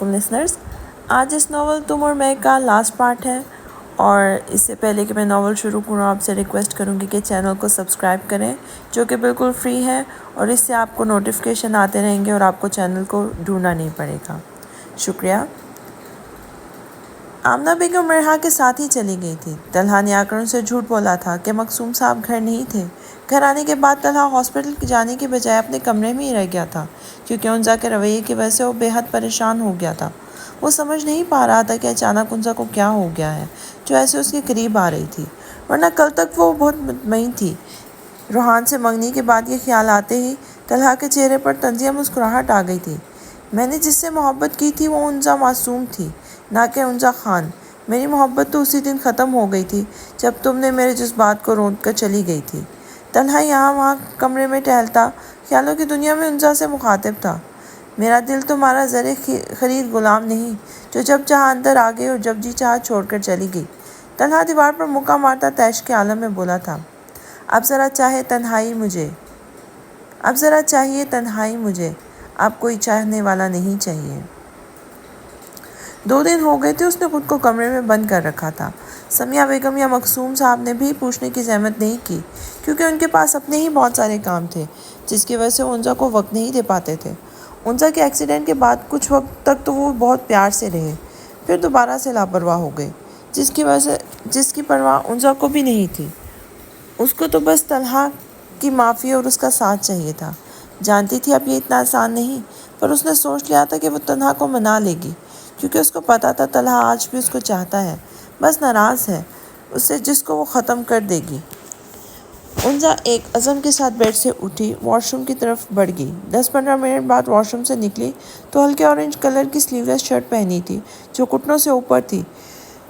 Listeners, آج اس novel تم اور میں کا لاسٹ پارٹ ہے، اور اس سے پہلے کہ میں ناول شروع کروں آپ سے ریکویسٹ کروں گی کہ چینل کو سبسکرائب کریں، جو کہ بالکل فری ہے، اور اس سے آپ کو نوٹیفیکیشن آتے رہیں گے اور آپ کو چینل کو ڈھونڈنا نہیں پڑے گا۔ شکریہ۔ آمنہ بیگم مرحا کے ساتھ ہی چلی گئی تھی۔ طلحہ نے آ کر ان سے جھوٹ بولا تھا کہ مقصوم صاحب گھر نہیں تھے۔ گھر آنے کے بعد طلحہ ہاسپٹل جانے کے بجائے اپنے کمرے میں ہی رہ گیا تھا، کیونکہ انزا کے رویے کی وجہ سے وہ بے حد پریشان ہو گیا تھا۔ وہ سمجھ نہیں پا رہا تھا کہ اچانک انزا کو کیا ہو گیا ہے جو ایسے اس کے قریب آ رہی تھی، ورنہ کل تک وہ بہت مطمئن تھی۔ روحان سے منگنی کے بعد یہ خیال آتے ہی طلحہ کے چہرے پر طنزیہ مسکراہٹ آ گئی تھی۔ میں نے جس سے محبت کی تھی وہ انزا معصوم تھی، نہ کہ انزا خان۔ میری محبت تو اسی دن ختم ہو گئی تھی جب تم نے میرے جذبات کو رونت کر چلی گئی تھی۔ طلحہ یہاں وہاں کمرے میں ٹہلتا، خیالوں کی دنیا میں انزا سے مخاطب تھا۔ میرا دل تمہارا زر خرید غلام نہیں جو جب چاہا اندر آ گئی اور جب جی چاہا چھوڑ کر چلی گئی۔ طلحہ دیوار پر مکہ مارتا تیش کے عالم میں بولا تھا۔ اب ذرا چاہیے تنہائی مجھے، اب کوئی چاہنے والا نہیں چاہیے۔ 2 دن ہو گئے تھے اس نے خود کو کمرے میں بند کر رکھا تھا۔ سمیہ بیگم یا مقصوم صاحب نے بھی پوچھنے کی زحمت نہیں کی، کیونکہ ان کے پاس اپنے ہی بہت سارے کام تھے، جس کی وجہ سے وہ انزا کو وقت نہیں دے پاتے تھے۔ انزا کے ایکسیڈنٹ کے بعد کچھ وقت تک تو وہ بہت پیار سے رہے، پھر دوبارہ سے لاپرواہ ہو گئے، جس کی پرواہ انزا کو بھی نہیں تھی۔ اس کو تو بس طلحہ کی معافی اور اس کا ساتھ چاہیے تھا۔ جانتی تھی اب یہ اتنا آسان نہیں، پر اس نے سوچ لیا تھا کہ وہ طلحہ کو منا لے گی، کیونکہ اس کو پتا تھا طلحہ آج بھی اس کو چاہتا ہے، بس ناراض ہے اس سے جس کو وہ ختم کر دے گی۔ انزا ایک عزم کے ساتھ بیڈ سے اٹھی، واش روم کی طرف بڑھ گئی۔ 10-15 منٹ بعد واش روم سے نکلی تو ہلکے اورنج کلر کی سلیو لیس شرٹ پہنی تھی جو گھٹنوں سے اوپر تھی،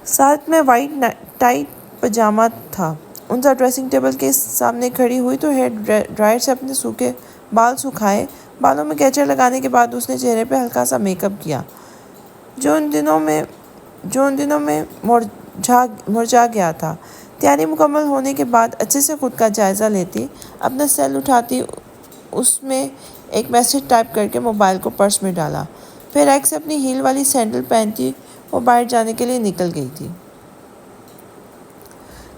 ساتھ میں وائٹ ٹائٹ پجامہ تھا۔ انزا ڈریسنگ ٹیبل کے سامنے کھڑی ہوئی تو ہیئر ڈرائر سے اپنے سوکھے بال سکھائے۔ بالوں میں کیچر لگانے کے بعد اس نے چہرے پہ ہلکا سا میک اپ کیا جو ان دنوں میں مرجھا گیا تھا۔ تیاری مکمل ہونے کے بعد اچھے سے خود کا جائزہ لیتی، اپنا سیل اٹھاتی، اس میں ایک میسج ٹائپ کر کے موبائل کو پرس میں ڈالا، پھر ایک سے اپنی ہیل والی سینڈل پہنتی وہ باہر جانے کے لیے نکل گئی تھی۔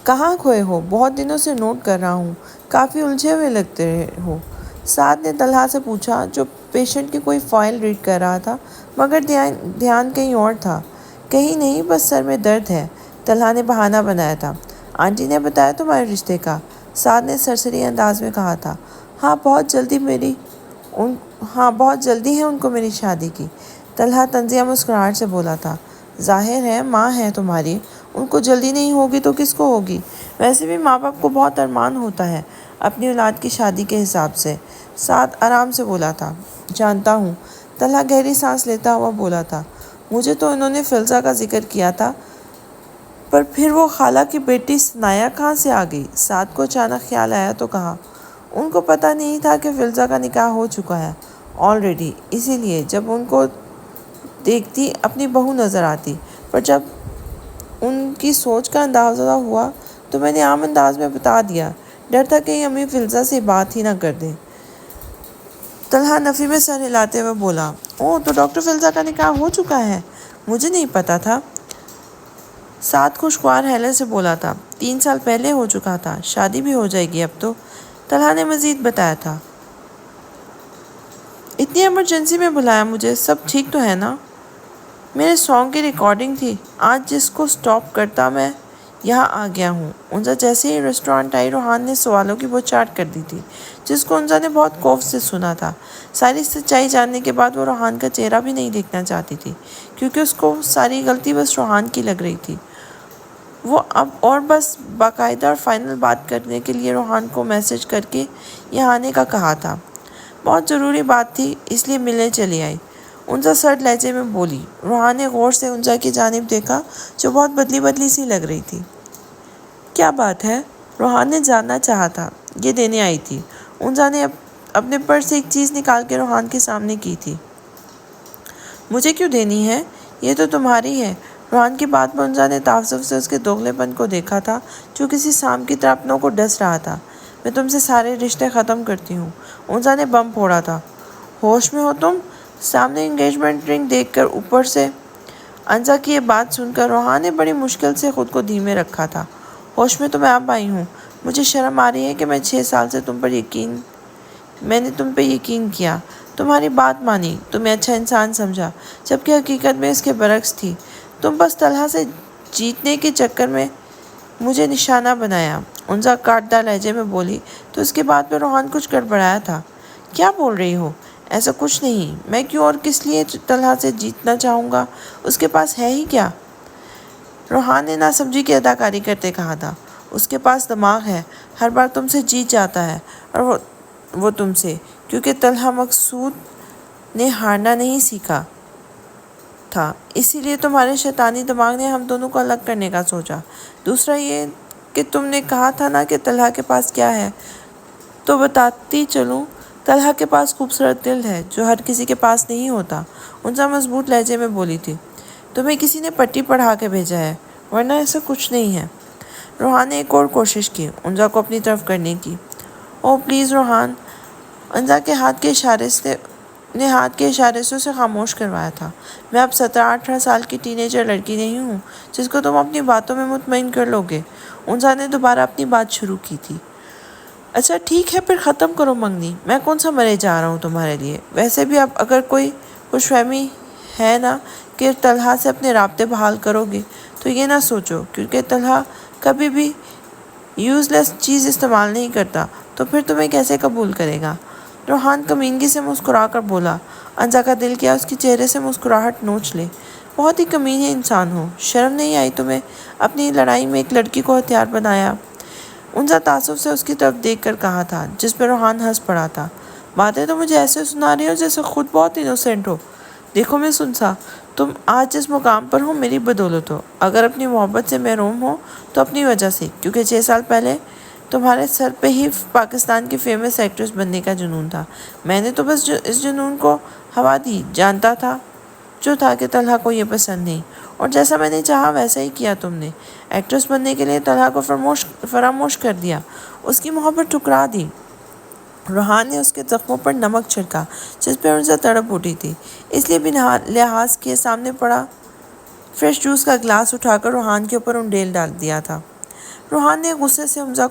کہاں کھوئے ہو؟ بہت دنوں سے نوٹ کر رہا ہوں، کافی الجھے ہوئے لگتے ہو، سعد نے طلحہ سے پوچھا جو پیشنٹ کی کوئی فائل ریڈ کر رہا تھا، مگر دھیان کہیں اور تھا۔ کہیں نہیں، بس سر میں درد ہے، طلحہ نے بہانہ بنایا تھا۔ آنٹی نے بتایا تمہارے رشتے کا؟ سعد نے سرسری انداز میں کہا تھا۔ ہاں بہت جلدی ہے ان کو میری شادی کی، طلحہ طنزیہ مسکراہٹ سے بولا تھا۔ ظاہر ہے ماں ہے تمہاری، ان کو جلدی نہیں ہوگی تو کس کو ہوگی؟ ویسے بھی ماں باپ کو بہت ارمان ہوتا ہے اپنی اولاد کی شادی کے حساب سے، سعد آرام سے بولا تھا۔ جانتا ہوں، طلحہ گہری سانس لیتا ہوا بولا تھا۔ مجھے تو انہوں نے فلزہ کا ذکر کیا تھا، پر پھر وہ خالہ کی بیٹی ثنایا کہاں سے آ گئی؟ سعد کو اچانک خیال آیا تو کہا۔ ان کو پتہ نہیں تھا کہ فلزہ کا نکاح ہو چکا ہے آلریڈی، اسی لیے جب ان کو دیکھتی اپنی بہو نظر آتی، پر جب ان کی سوچ کا اندازہ ہوا تو میں نے عام انداز میں بتا دیا، ڈر تھا کہیں امی فلزہ سے بات ہی نہ کر دیں۔ طلحہ نفی میں سر ہلاتے ہوئے بولا۔ اوہ، تو ڈاکٹر فلزہ کا نکاح ہو چکا ہے؟ مجھے نہیں پتا تھا۔ سعد خوشگوار حیلے سے بولا تھا۔ 3 سال پہلے ہو چکا تھا، شادی بھی ہو جائے گی اب تو، طلحہ نے مزید بتایا تھا۔ اتنی ایمرجنسی میں بلایا مجھے، سب ٹھیک تو ہے نا؟ میرے سانگ کی ریکارڈنگ تھی، آج جس کو سٹاپ کرتا میں یہاں آ گیا ہوں۔ انزا جیسے ہی ریسٹورانٹ آئی، روحان نے سوالوں کی بوچھاٹ کر دی تھی جس کو انزا نے بہت خوف سے سنا تھا۔ ساری سچائی جاننے کے بعد وہ روحان کا چہرہ بھی نہیں دیکھنا چاہتی تھی، کیونکہ اس کو ساری غلطی بس روحان کی لگ رہی تھی۔ وہ اب اور بس باقاعدہ اور فائنل بات کرنے کے لیے روحان کو میسج کر کے یہاں آنے کا کہا تھا۔ بہت ضروری بات تھی، اس لیے ملنے چلی آئی، انزا سرد لہجے میں بولی۔ روحان نے غور سے انزا کی جانب دیکھا جو بہت بدلی سی لگ رہی تھی۔ کیا بات ہے؟ روحان نے جاننا چاہا تھا۔ یہ دینے آئی تھی، انزا نے اپنے پرس سے ایک چیز نکال کے روحان کے سامنے کی تھی۔ مجھے کیوں دینی ہے؟ یہ تو تمہاری ہے۔ روحان کی بات پر انزا نے تعصب سے اس کے دوغلے پن کو دیکھا تھا جو کسی سانپ کی طرح اپنوں کو ڈس رہا تھا۔ میں تم سے سارے رشتے ختم کرتی ہوں، انزا نے بم پھوڑا تھا۔ ہوش میں ہو تم؟ سامنے انگیجمنٹ رنگ دیکھ کر اوپر سے انزا کی یہ بات سن کر روحان نے بڑی مشکل سے خود کو دھیمے رکھا تھا۔ ہوش میں تو میں اب آئی ہوں۔ مجھے شرم آ رہی ہے کہ میں 6 سال سے میں نے تم پہ یقین کیا، تمہاری بات مانی، تمہیں اچھا انسان سمجھا، جبکہ حقیقت میں اس کے برعکس تھی۔ تم بس طلحہ سے جیتنے کے چکر میں مجھے نشانہ بنایا، انزا کاٹدار لہجے میں بولی تو اس کے بعد میں روحان کچھ گڑبڑایا تھا۔ کیا بول رہی ہو؟ ایسا کچھ نہیں، میں کیوں اور کس لیے طلحہ سے جیتنا چاہوں گا؟ اس کے پاس ہے ہی کیا؟ روحان نے ناسمجھی کی اداکاری کرتے کہا تھا۔ اس کے پاس دماغ ہے، ہر بار تم سے جیت جاتا ہے، اور وہ تم سے، کیونکہ طلحہ مقصود نے ہارنا نہیں سیکھا تھا، اسی لیے تمہارے شیطانی دماغ نے ہم دونوں کو الگ کرنے کا سوچا۔ دوسرا یہ کہ تم نے کہا تھا نا کہ طلحہ کے پاس کیا ہے، تو بتاتی چلوں، طلحہ کے پاس خوبصورت دل ہے جو ہر کسی کے پاس نہیں ہوتا، انزا مضبوط لہجے میں بولی تھی۔ تمہیں کسی نے پٹی پڑھا کے بھیجا ہے، ورنہ ایسا کچھ نہیں ہے۔ روحان نے ایک اور کوشش کی انزا کو اپنی طرف کرنے کی۔ او پلیز روحان، انزا کے ہاتھ کے اشارے سے اسے خاموش کروایا تھا۔ میں اب 17-18 سال کی ٹین ایجر لڑکی نہیں ہوں جس کو تم اپنی باتوں میں مطمئن کر لو گے۔ انزا نے دوبارہ اپنی بات شروع کی تھی۔ اچھا ٹھیک ہے، پھر ختم کرو منگنی، میں کون سا مرے جا رہا ہوں تمہارے لیے۔ ویسے بھی اب اگر کوئی خوش فہمی ہے نا کہ طلحہ سے اپنے رابطے بحال کرو گے، تو یہ نہ سوچو کیونکہ طلحہ کبھی بھی یوز لیس چیز استعمال نہیں کرتا، تو پھر تمہیں کیسے قبول کرے گا؟ روحان کمینگی سے مسکرا کر بولا۔ انزا کا دل کیا اس کے چہرے سے مسکراہٹ نوچ لے۔ بہت ہی کمینے انسان ہو، شرم نہیں آئی تمہیں اپنی لڑائی میں ایک لڑکی کو ہتھیار بنایا؟ انزا تعصب سے اس کی طرف دیکھ کر کہا تھا، جس پہ روحان ہنس پڑا تھا۔ باتیں تو مجھے ایسے سنا رہی ہو جیسے خود بہت انوسینٹ ہو۔ دیکھو میں سنسا، تم آج جس مقام پر ہو میری بدولت ہو۔ اگر اپنی محبت سے محروم ہو تو اپنی وجہ سے، کیونکہ 6 سال پہلے تمہارے سر پہ ہی پاکستان کی فیمس ایکٹریس بننے کا جنون تھا۔ میں نے تو بس اس جنون کو ہوا دی، جانتا تھا جو تھا کہ طلحہ کو یہ پسند نہیں، اور جیسا میں نے چاہا ویسا ہی کیا تم نے۔ ایکٹریس بننے کے لیے طلحہ کو فراموش کر دیا، اس کی محبت ٹھکرا دی۔ روحان نے اس کے زخموں پر نمک چھڑکا جس پہ انزا تڑپ اٹھی تھی، اس لیے بنا لحاظ کیے سامنے پڑا فریش جوس کا گلاس اٹھا کر روحان کے اوپر انڈیل ڈال دیا تھا۔ روحان نے غصے سے انزا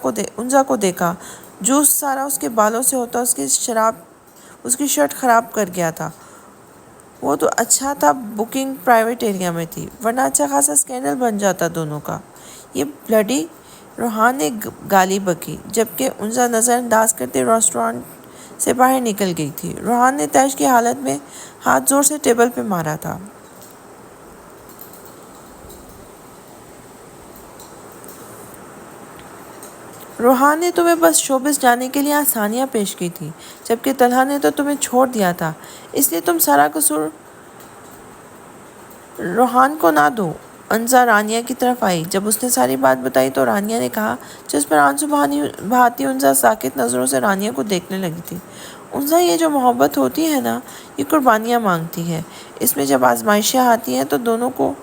کو دیکھا۔ جوس سارا اس کے بالوں سے ہوتا اس کی شرٹ خراب کر گیا تھا۔ وہ تو اچھا تھا بکنگ پرائیویٹ ایریا میں تھی، ورنہ اچھا خاصا اسکینڈل بن جاتا دونوں کا۔ یہ بلڈی، روحان نے گالی بکی، جبکہ انزا نظر انداز کرتے ریسٹورانٹ سے باہر نکل گئی تھی۔ روحان نے طیش کی حالت میں ہاتھ زور سے ٹیبل پہ مارا تھا۔ روحان نے تمہیں بس شوبز جانے کے لیے آسانیاں پیش کی تھی، جبکہ طلحہ نے تو تمہیں چھوڑ دیا تھا، اس لیے تم سارا قصور روحان کو نہ دو۔ انزا رانیہ کی طرف آئی۔ جب اس نے ساری بات بتائی تو رانیہ نے کہا، جس پر آنسو بہاتی انزا ساکت نظروں سے رانیہ کو دیکھنے لگی تھی۔ انزا، یہ جو محبت ہوتی ہے نا، یہ قربانیاں مانگتی ہے۔ اس میں جب آزمائشیں آتی ہیں تو دونوں کو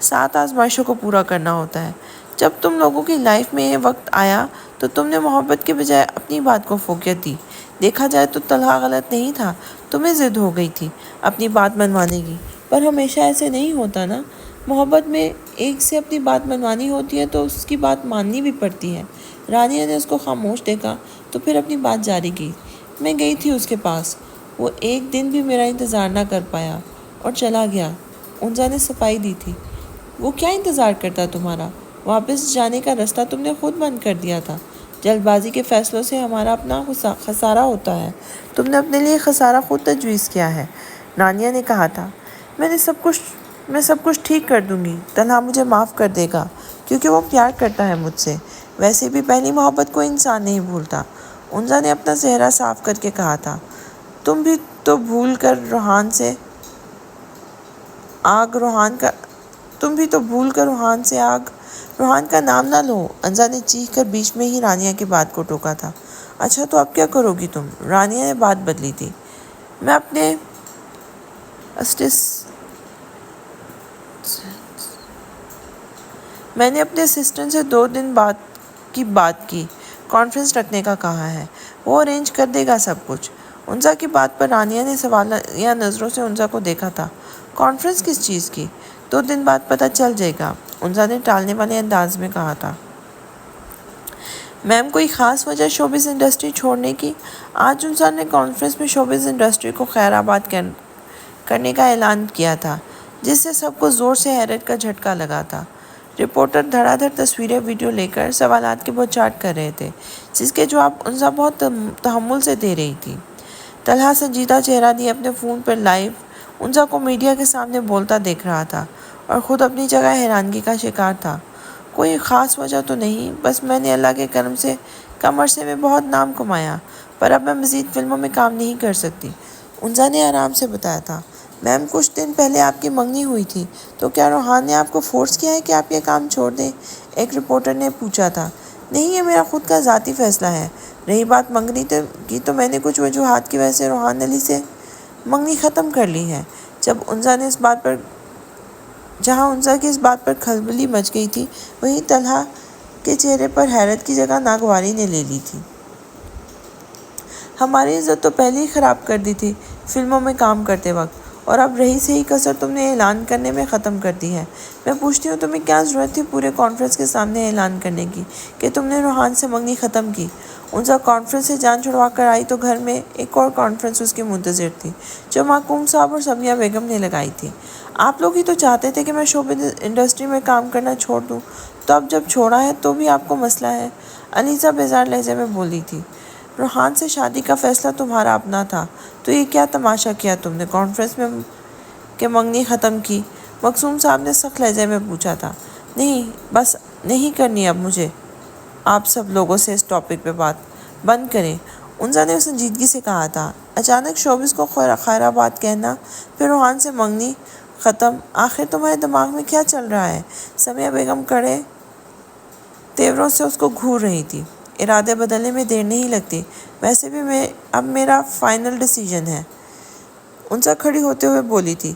7 آزمائشوں کو پورا کرنا ہوتا ہے۔ جب تم لوگوں کی لائف میں یہ وقت آیا تو تم نے محبت کے بجائے اپنی بات کو فوقیت دی۔ دیکھا جائے تو طلحہ غلط نہیں تھا، تمہیں ضد ہو گئی تھی اپنی بات منوانے کی، پر ہمیشہ ایسے نہیں ہوتا نا۔ محبت میں ایک سے اپنی بات منوانی ہوتی ہے تو اس کی بات ماننی بھی پڑتی ہے۔ رانیہ نے اس کو خاموش دیکھا تو پھر اپنی بات جاری کی۔ میں گئی تھی اس کے پاس، وہ ایک دن بھی میرا انتظار نہ کر پایا اور چلا گیا۔ انزا نے صفائی دی تھی۔ وہ کیا انتظار کرتا تمہارا؟ واپس جانے کا راستہ تم نے خود بند کر دیا تھا۔ جلد بازی کے فیصلوں سے ہمارا اپنا خسارہ ہوتا ہے۔ تم نے اپنے لیے خسارہ خود تجویز کیا ہے۔ رانیہ نے کہا تھا، میں سب کچھ ٹھیک کر دوں گی، طلحہ مجھے معاف کر دے گا کیونکہ وہ پیار کرتا ہے مجھ سے۔ ویسے بھی پہلی محبت کو انسان نہیں بھولتا۔ انزا نے اپنا چہرہ صاف کر کے کہا تھا، تم بھی تو بھول کر روحان سے آگ روحان کا نام نہ لو۔ انزا نے چیخ کر بیچ میں ہی رانیہ کی بات کو ٹوکا تھا۔ اچھا تو اب کیا کرو گی تم؟ رانیہ نے بات بدلی تھی۔ میں نے اپنے اسسٹنٹ سے 2 دن بعد کی کانفرنس رکھنے کا کہا ہے، وہ ارینج کر دے گا سب کچھ۔ انزا کی بات پر رانیہ نے سوالیہ نظروں سے انزا کو دیکھا تھا۔ کانفرنس کس چیز کی؟ 2 دن بعد پتہ چل جائے گا، انزا نے ٹالنے والے انداز میں کہا تھا۔ میم کوئی خاص وجہ شوبز انڈسٹری چھوڑنے کی؟ آج انزا نے کانفرنس میں شوبز انڈسٹری کو خیر آباد کرنے کا اعلان کیا تھا، جس سے سب کو زور سے حیرت کا جھٹکا لگا تھا۔ رپورٹر دھڑا دھڑ تصویریں ویڈیو لے کر سوالات کے بوچھاٹ کر رہے تھے، جس کے جواب انزا بہت تحمل سے دے رہی تھی۔ طلحہ سنجیدہ چہرہ لیے اپنے فون پر لائیو انزا کو میڈیا کے سامنے بولتا دیکھ رہا تھا اور خود اپنی جگہ حیرانگی کا شکار تھا۔ کوئی خاص وجہ تو نہیں، بس میں نے اللہ کے کرم سے کم عرصے میں بہت نام کمایا، پر اب میں مزید فلموں میں کام نہیں کر سکتی، انزا نے آرام سے بتایا تھا۔ میم کچھ دن پہلے آپ کی منگنی ہوئی تھی، تو کیا روحان نے آپ کو فورس کیا ہے کہ آپ یہ کام چھوڑ دیں؟ ایک رپورٹر نے پوچھا تھا۔ نہیں، یہ میرا خود کا ذاتی فیصلہ ہے۔ رہی بات منگنی کی، تو میں نے کچھ وجوہات کی وجہ سے روحان علی سے منگنی ختم کر لی ہے۔ جہاں انزا کی اس بات پر کھلبلی مچ گئی تھی، وہیں طلحہ کے چہرے پر حیرت کی جگہ ناگواری نے لے لی تھی۔ ہماری عزت تو پہلے ہی خراب کر دی تھی فلموں میں کام کرتے وقت، اور اب رہی صحیح کسر تم نے اعلان کرنے میں ختم کر دی ہے۔ میں پوچھتی ہوں تمہیں کیا ضرورت تھی پورے کانفرنس کے سامنے اعلان کرنے کی کہ تم نے روحان سے منگنی ختم کی؟ انزا کانفرنس سے جان چھڑوا کر آئی تو گھر میں ایک اور کانفرنس اس کی منتظر تھی، جو محکوم صاحب اور سمیہ بیگم نے لگائی تھی۔ آپ لوگ ہی تو چاہتے تھے کہ میں شوبز انڈسٹری میں کام کرنا چھوڑ دوں، تو اب جب چھوڑا ہے تو بھی آپ کو مسئلہ ہے، انیسہ بیزار لہجے میں بولی تھی۔ روحان سے شادی کا فیصلہ تمہارا اپنا تھا، تو یہ کیا تماشا کیا تم نے کانفرنس میں کہ منگنی ختم کی؟ محکوم صاحب نے سخت لہجے میں پوچھا تھا۔ نہیں، بس نہیں کرنی اب مجھے آپ سب لوگوں سے اس ٹاپک پہ بات بند کریں، انزا نے سنجیدگی سے کہا تھا۔ اچانک شوبز کو خیر آباد کہنا، پھر روحان سے منگنی ختم، آخر تمہارے دماغ میں کیا چل رہا ہے؟ سمیہ بیگم کڑے تیوروں سے اس کو گھور رہی تھی۔ ارادے بدلنے میں دیر نہیں لگتی، ویسے بھی اب میرا فائنل ڈیسیژن ہے، انزا کھڑی ہوتے ہوئے بولی تھی۔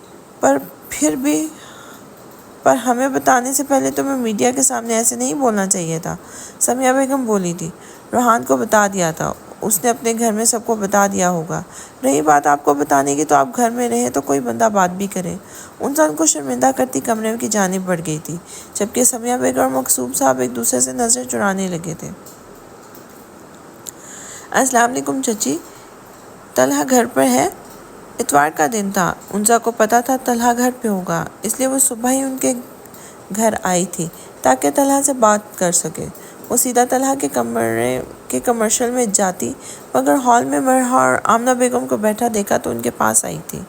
پر ہمیں بتانے سے پہلے تمہیں میڈیا کے سامنے ایسے نہیں بولنا چاہیے تھا، سمیہ بیگم بولی تھی۔ روحان کو بتا دیا تھا، اس نے اپنے گھر میں سب کو بتا دیا ہوگا۔ رہی بات آپ کو بتانے کی، تو آپ گھر میں رہے تو کوئی بندہ بات بھی کرے۔ انزا ان کو شرمندہ کرتی کمرے کی جانب بڑھ گئی تھی، جبکہ سمیہ بیگم اور محکوم صاحب ایک دوسرے سے نظریں چرانے لگے تھے۔ السلام علیکم چچی، طلحہ گھر پر ہے؟ اتوار کا دن تھا، انزا کو پتہ تھا طلحہ گھر پہ ہوگا، اس لیے وہ صبح ہی ان کے گھر آئی تھی تاکہ طلحہ سے بات کر سکے۔ وہ سیدھا طلحہ کے کمرے کے کمرشل میں جاتی، مگر ہال میں مرحا اور آمنہ بیگم کو بیٹھا دیکھا تو ان کے پاس آئی تھی۔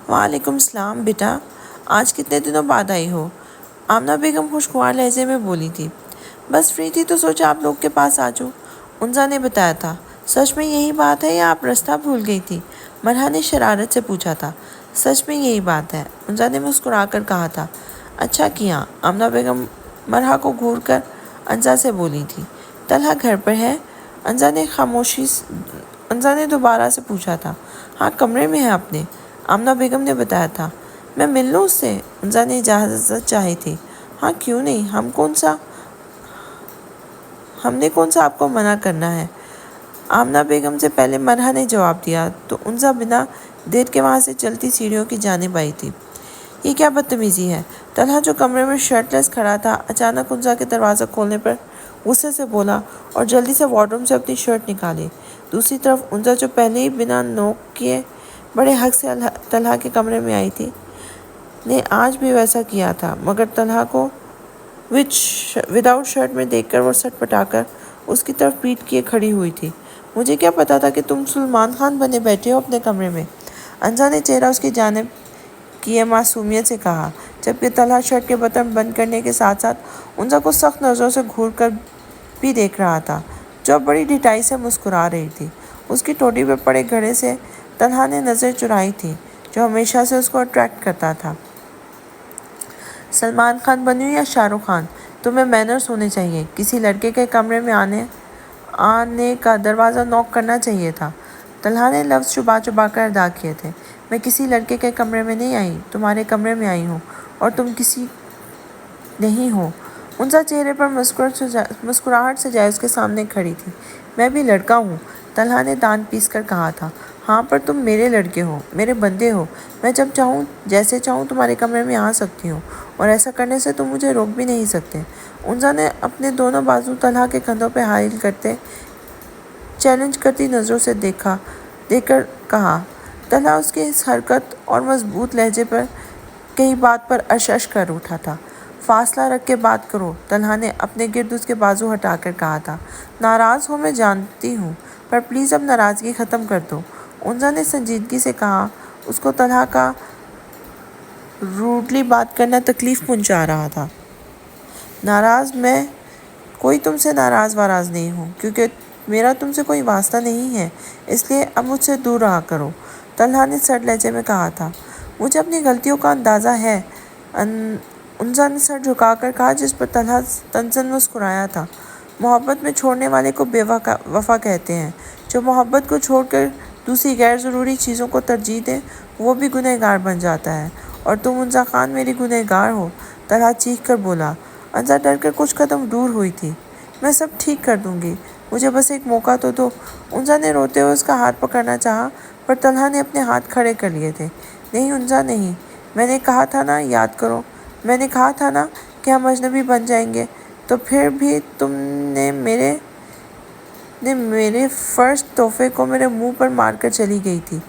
وعلیکم السلام بیٹا، آج کتنے دنوں بعد آئی ہو؟ آمنہ بیگم خوشگوار لہجے میں بولی تھی۔ بس فری تھی تو سوچا آپ لوگ کے پاس آ جاؤں، انزا نے بتایا تھا۔ سچ میں یہی بات ہے یا آپ راستہ بھول گئی تھی؟ مرحا نے شرارت سے پوچھا تھا۔ سچ میں یہی بات ہے، انزا نے مسکرا کر کہا تھا۔ اچھا کیا، آمنہ بیگم مرحا کو گھور کر انزا سے بولی تھی۔ طلحہ گھر پر ہے؟ انزا نے دوبارہ سے پوچھا تھا۔ ہاں، کمرے میں ہے اپنے، آمنہ بیگم نے بتایا تھا۔ میں مل لوں اس سے؟ انزا نے اجازت چاہی تھی۔ ہاں کیوں نہیں، ہم نے کون سا آپ کو منع کرنا ہے؟ آمنہ بیگم سے پہلے مرحا نے جواب دیا تو انزا بنا دیر کے وہاں سے چلتی سیڑھیوں کی جانب آئی تھی۔ یہ کیا بدتمیزی ہے؟ طلحہ جو کمرے میں شرٹ لیس کھڑا تھا، اچانک انزا کے دروازہ کھولنے پر غصے سے بولا اور جلدی سے وارڈروم سے اپنی شرٹ نکالی۔ دوسری طرف انزا جو پہلے ہی بنا نوک کیے بڑے حق سے طلحہ کے کمرے میں آئی تھی، نے آج بھی ویسا کیا تھا، مگر طلحہ کو وداؤٹ شرٹ میں دیکھ کر وہ سٹ پٹا کر اس کی طرف پیٹ کیے کھڑی ہوئی تھی۔ مجھے کیا پتا تھا کہ تم سلمان خان بنے بیٹھے ہو اپنے کمرے میں، انزا نے چہرہ اس کی جانب کیے معصومیت سے کہا، جبکہ طلحہ شرٹ کے بٹن بند کرنے کے ساتھ ساتھ انزا کو سخت نظروں سے گھور کر بھی دیکھ رہا تھا، جو اب بڑی ڈھٹائی سے مسکرا رہی تھی۔ اس کی ٹوٹی پہ پڑے گھڑے سے طلحہ نے نظر چرائی تھی، جو ہمیشہ سے اس کو اٹریکٹ کرتا تھا۔ سلمان خان بنوں یا شاہ رخ خان، تمہیں مینرز ہونے چاہیے، کسی لڑکے کے کمرے میں آنے کا دروازہ نوک کرنا چاہیے تھا۔ طلحہ نے لفظ چبا چبا کر ادا کیے تھے۔ میں کسی لڑکے کے کمرے میں نہیں آئی، تمہارے کمرے میں آئی ہوں، اور تم کسی نہیں ہو۔ انزا چہرے پر مسکراہٹ سے جائے اس کے سامنے کھڑی تھی۔ میں بھی لڑکا ہوں، طلحہ نے دانت پیس کر کہا تھا۔ ہاں پر تم میرے لڑکے ہو، میرے بندے ہو، میں جب چاہوں جیسے چاہوں تمہارے کمرے میں آ سکتی ہوں، اور ایسا کرنے سے تم مجھے روک بھی نہیں سکتے۔ اونزا نے اپنے دونوں بازو طلحہ کے کندھوں پہ حائل کرتے چیلنج کرتی نظروں سے دیکھ کر کہا۔ طلحہ اس کی اس حرکت اور مضبوط لہجے پر کئی بات پر اشش کر اٹھا تھا۔ فاصلہ رکھ کے بات کرو، طلحہ نے اپنے گرد اس کے بازو ہٹا کر کہا تھا۔ ناراض ہو میں جانتی ہوں، پر پلیز اب ناراضگی ختم کر دو، اونزا نے سنجیدگی سے کہا۔ اس کو طلحہ کا روڈلی بات کرنا تکلیف پہنچا رہا تھا۔ ناراض میں کوئی تم سے ناراض واراض نہیں ہوں، کیونکہ میرا تم سے کوئی واسطہ نہیں ہے، اس لیے اب مجھ سے دور رہا کرو، طلحہ نے سرد لہجے میں کہا تھا۔ مجھے اپنی غلطیوں کا اندازہ ہے، اونزا نے سر جھکا کر کہا، جس پر طلحہ طنزاً مسکرایا تھا۔ محبت میں چھوڑنے والے کو بے وفا کہتے ہیں۔ جو محبت کو چھوڑ کر دوسری غیر ضروری چیزوں کو ترجیح دے وہ بھی گنہگار بن جاتا ہے، اور تم اونزا خان میری گنہگار ہو، طلحہ چیخ کر بولا۔ اونزا ڈر کر کچھ قدم دور ہوئی تھی۔ میں سب ٹھیک کر دوں گی، مجھے بس ایک موقع تو دو، اونزا نے روتے ہوئے اس کا ہاتھ پکڑنا چاہا، پر طلحہ نے اپنے ہاتھ کھڑے کر لیے تھے۔ نہیں اونزا نہیں، میں نے کہا تھا نا، یاد کرو، میں نے کہا تھا نا کہ ہم اجنبی بن جائیں گے، تو پھر بھی تم نے میرے فرسٹ تحفے کو میرے منہ پر مار کر چلی گئی تھی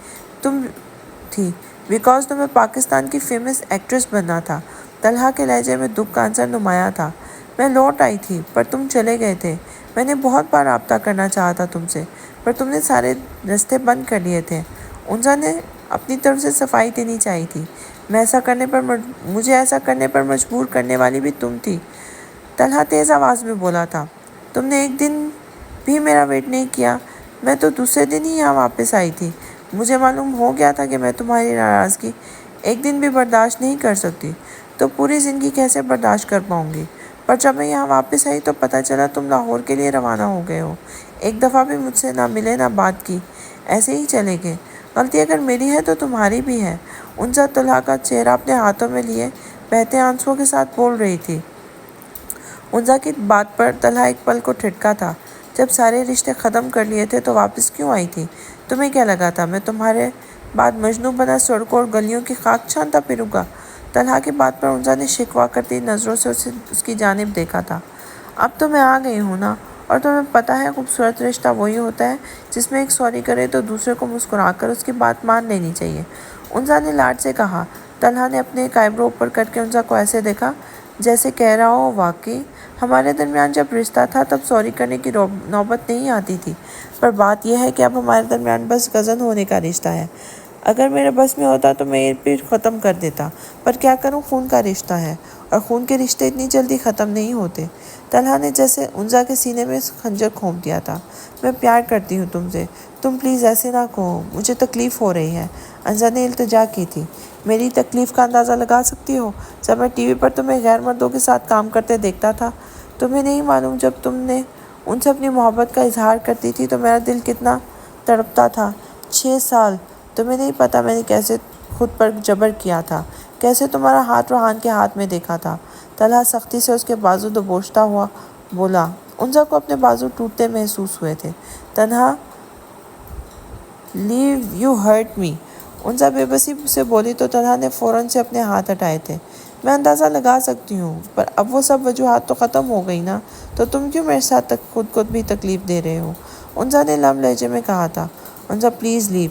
بیکاز تمہیں پاکستان کی فیمس ایکٹریس بننا تھا۔ طلحہ کے لہجے میں دکھ کا عنصر نمایاں تھا۔ میں لوٹ آئی تھی، پر تم چلے گئے تھے۔ میں نے بہت بار رابطہ کرنا چاہا تھا تم سے، پر تم نے سارے راستے بند کر لیے تھے۔ اونزا نے اپنی طرف سے صفائی دینی چاہی تھی۔ مجھے ایسا کرنے پر مجبور کرنے والی بھی تم تھی، طلحہ تیز آواز میں بولا تھا۔ تم نے ایک دن بھی میرا ویٹ نہیں کیا، میں تو دوسرے دن ہی یہاں واپس آئی تھی۔ مجھے معلوم ہو گیا تھا کہ میں تمہاری ناراضگی ایک دن بھی برداشت نہیں کر سکتی، تو پوری زندگی کیسے برداشت کر پاؤں گی؟ پر جب میں یہاں واپس آئی تو پتہ چلا تم لاہور کے لیے روانہ ہو گئے ہو۔ ایک دفعہ بھی مجھ سے نہ ملے نہ بات کی، ایسے ہی چلے گئے۔ غلطی اگر میری ہے تو تمہاری بھی ہے۔ اونزا طلحہ کا چہرہ اپنے ہاتھوں میں لیے بہتے آنسوؤں کے ساتھ بول رہی تھی۔ اونزا کی بات پر طلحہ ایک پل کو ٹھٹکا تھا۔ جب سارے رشتے ختم کر لیے تھے تو واپس کیوں آئی تھی؟ تمہیں کیا لگا تھا میں تمہارے بعد مجنوں بنا سڑکوں اور گلیوں کی خاک چھانتا پھروں گا؟ طلحہ کی بات پر اونزا نے شکوہ کرتی نظروں سے اس کی جانب دیکھا تھا۔ اب تو میں آ گئی ہوں نا، اور تمہیں پتہ ہے خوبصورت رشتہ وہی ہوتا ہے جس میں ایک سوری کرے تو دوسرے کو مسکرا کر اس کی بات مان لینی چاہیے، اونزا نے لاڈ سے کہا۔ طلحہ نے اپنے ایک آئی برو اوپر کر کے اونزا کو ایسے دیکھا جیسے کہہ رہا ہو، واقعی ہمارے درمیان جب رشتہ تھا تب سوری کرنے کی نوبت نہیں آتی تھی، پر بات یہ ہے کہ اب ہمارے درمیان بس کزن ہونے کا رشتہ ہے۔ اگر میرے بس میں ہوتا تو میں یہ بھی ختم کر دیتا، پر کیا کروں، خون کا رشتہ ہے، اور خون کے رشتے اتنی جلدی ختم نہیں ہوتے۔ طلحہ نے جیسے اونزا کے سینے میں خنجر گھونپ دیا تھا۔ میں پیار کرتی ہوں تم سے، تم پلیز ایسے نہ کہو، مجھے تکلیف ہو رہی ہے، اونزا نے التجا کی تھی۔ میری تکلیف کا اندازہ لگا سکتی ہو؟ جب میں ٹی وی پر تمہیں غیر مردوں کے ساتھ کام کرتے دیکھتا تھا، تمہیں نہیں معلوم جب تم نے ان سے اپنی محبت کا اظہار کرتی تھی تو میرا دل کتنا تڑپتا تھا۔ 6 سال، تمہیں نہیں پتہ میں نے کیسے خود پر جبر کیا تھا، کیسے تمہارا ہاتھ روحان کے ہاتھ میں دیکھا تھا۔ طلحہ سختی سے اس کے بازو دبوچتا ہوا بولا۔ اونزا کو اپنے بازو ٹوٹتے محسوس ہوئے تھے۔ طلحہ، لیو یو ہرٹ می، اونزا بے بسی سے بولی تو طلحہ نے فوراً سے اپنے ہاتھ ہٹائے تھے۔ میں اندازہ لگا سکتی ہوں، پر اب وہ سب وجوہات تو ختم ہو گئی نا، تو تم کیوں میرے ساتھ خود کو بھی تکلیف دے رہے ہو؟ اونزا نے لم لہجے میں کہا تھا۔ اونزا پلیز لیو،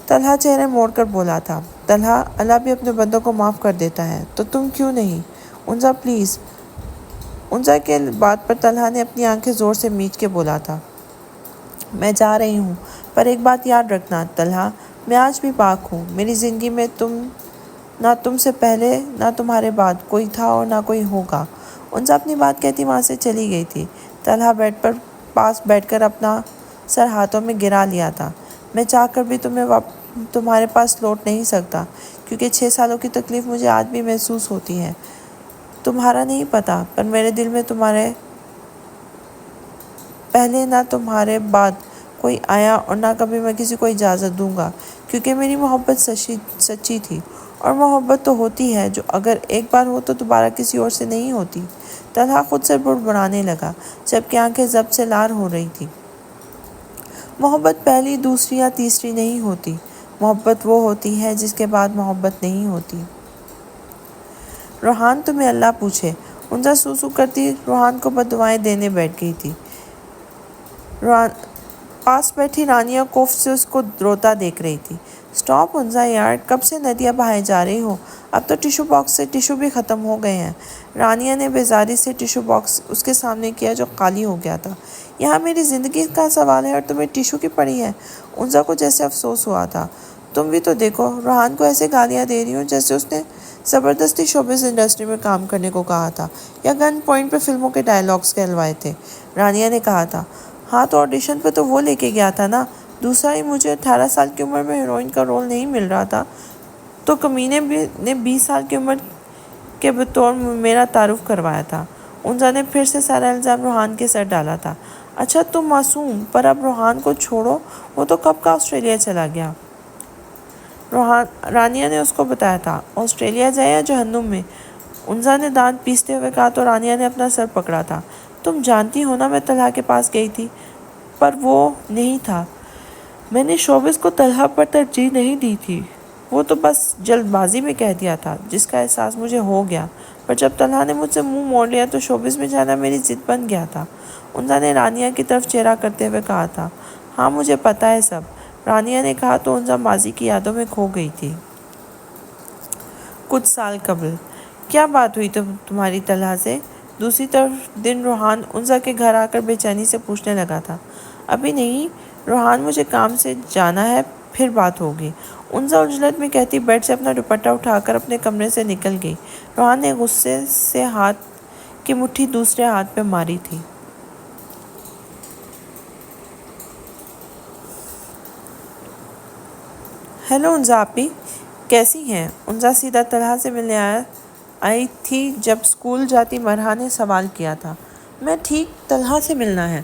طلحہ چہرے موڑ کر بولا تھا۔ طلحہ، اللہ بھی اپنے بندوں کو معاف کر دیتا ہے، تو تم کیوں نہیں؟ اونزا پلیز، اونزا کے بات پر طلحہ نے اپنی آنکھیں زور سے میچ کے بولا تھا۔ میں جا رہی ہوں، پر ایک بات یاد رکھنا طلحہ، میں آج بھی پاک ہوں، میری زندگی میں نہ تم سے پہلے نہ تمہارے بعد کوئی تھا اور نہ کوئی ہوگا۔ اونزا اپنی بات کہتی وہاں سے چلی گئی تھی۔ طلحہ بیڈ پر پاس بیٹھ کر اپنا سر ہاتھوں میں گرا لیا تھا۔ میں چاہ کر بھی تمہارے پاس لوٹ نہیں سکتا، کیونکہ 6 سالوں کی تکلیف مجھے آج بھی محسوس ہوتی ہے۔ تمہارا نہیں پتہ، پر میرے دل میں تمہارے پہلے نہ تمہارے بعد کوئی آیا، اور نہ کبھی میں کسی کو اجازت دوں گا، کیونکہ میری محبت سچی تھی، اور محبت تو ہوتی ہے جو اگر ایک بار ہو تو دوبارہ کسی اور سے نہیں ہوتی۔ طلحہ خود سے بڑبڑانے لگا، جبکہ آنکھیں ضبط سے لال ہو رہی تھیں۔ محبت پہلی، دوسری یا تیسری نہیں ہوتی، محبت وہ ہوتی ہے جس کے بعد محبت نہیں ہوتی۔ روحان تمہیں اللہ پوچھے۔ انزا سو کرتی روحان کو بددعائیں دینے بیٹھ گئی تھی۔ پاس بیٹھی رانیہ کوف سے اس کو روتا دیکھ رہی تھی۔ اسٹاپ انزا یار، کب سے ندیاں بہائے جا رہی ہو؟ اب تو ٹیشو باکس سے ٹیشو بھی ختم ہو گئے ہیں۔ رانیہ نے بیزاری سے ٹیشو باکس اس کے سامنے کیا جو خالی ہو گیا تھا۔ یہاں میری زندگی کا سوال ہے اور تمہیں ٹیشو کی پڑی ہے؟ انزا کو جیسے افسوس ہوا تھا۔ تم بھی تو دیکھو، روحان کو ایسے گالیاں دے رہی ہوں جیسے اس نے زبردستی شوبز انڈسٹری میں کام کرنے کو کہا تھا یا گن پوائنٹ پہ فلموں کے ڈائیلاگز کہلوائے تھے۔ رانیہ نے کہا تھا، ہاں تو آڈیشن پہ تو وہ لے کے گیا تھا نا۔ دوسرا ہی مجھے 18 سال کی عمر میں ہیروئن کا رول نہیں مل رہا تھا تو کمینے نے 20 سال کی عمر کے بطور میرا تعارف کروایا تھا۔ انزا نے پھر سے سارا الزام روحان کے سر ڈالا تھا۔ اچھا تم معصوم، پر اب روحان کو چھوڑو، وہ تو کب کا آسٹریلیا چلا گیا۔ رانیہ نے اس کو بتایا تھا۔ آسٹریلیا جائے یا جہنم میں؟ انزا نے دانت پیستے ہوئے کہا تو رانیہ نے اپنا سر پکڑا تھا۔ تم جانتی ہو نا میں طلحہ کے پاس گئی تھی، پر وہ نہیں تھا۔ میں نے شوبز کو طلحہ پر ترجیح نہیں دی تھی، وہ تو بس جلد بازی میں کہہ دیا تھا جس کا احساس مجھے ہو گیا، پر جب طلحہ نے مجھ سے منہ موڑ لیا تو شوبز میں جانا میری ضد بن گیا تھا۔ انزا نے رانیہ کی طرف چہرہ کرتے ہوئے کہا تھا۔ ہاں مجھے پتہ ہے سب، رانیہ نے کہا تو انزا ماضی کی یادوں میں کھو گئی تھی۔ کچھ سال قبل کیا بات ہوئی تمہاری طلحہ سے؟ دوسری طرف دن روحان انزا کے گھر آ کر بے چینی سے پوچھنے لگا تھا۔ ابھی نہیں روحان، مجھے کام سے جانا ہے، پھر بات ہوگی، انزا عجلت میں کہتی بیڈ سے اپنا دوپٹہ اٹھا کر اپنے کمرے سے نکل گئی۔ روحان نے غصے سے ہاتھ کی مٹھی دوسرے ہاتھ پہ ماری تھی۔ ہیلو انزا آپی، کیسی ہیں؟ انزا سیدھا طلحہ سے ملنے آئی تھی جب اسکول جاتی مرحا نے سوال کیا تھا۔ میں ٹھیک، طلحہ سے ملنا ہے،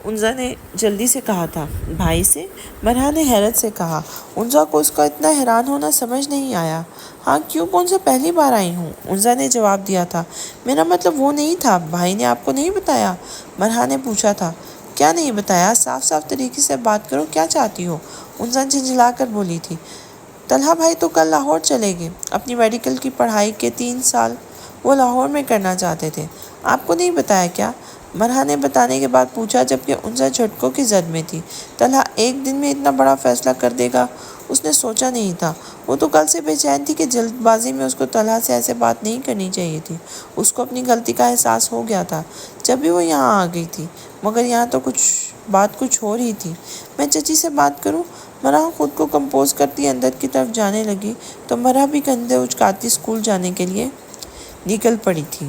انزا نے جلدی سے کہا تھا۔ بھائی سے؟ مرحا نے حیرت سے کہا۔ انزا کو اس کا اتنا حیران ہونا سمجھ نہیں آیا۔ ہاں کیوں، کون سا پہلی بار آئی ہوں، انزا نے جواب دیا تھا۔ میرا مطلب وہ نہیں تھا، بھائی نے آپ کو نہیں بتایا؟ مرحا نے پوچھا تھا۔ کیا نہیں بتایا؟ صاف صاف طریقے سے بات کرو، کیا چاہتی ہو؟ انزا جھنجھلا کر بولی تھی۔ طلحہ بھائی تو کل لاہور چلے گئے، اپنی میڈیکل کی پڑھائی کے 3 سال وہ لاہور میں کرنا چاہتے تھے۔ آپ کو نہیں بتایا کیا؟ مرحا نے بتانے کے بعد پوچھا جبکہ انزا جھٹکوں کی زد میں تھی۔ طلحہ ایک دن میں اتنا بڑا فیصلہ کر دے گا اس نے سوچا نہیں تھا۔ وہ تو کل سے بے چین تھی کہ جلد بازی میں اس کو طلحہ سے ایسے بات نہیں کرنی چاہیے تھی۔ اس کو اپنی غلطی کا احساس ہو گیا تھا جب بھی وہ یہاں آ گئی تھی، مگر یہاں تو بات کچھ ہو رہی تھی۔ میں چچی سے بات کروں؟ مرحا خود کو کمپوز کرتی اندر کی طرف جانے لگی تو مرحا بھی کندھے اچکاتی اسکول جانے کے لیے نکل پڑی تھی۔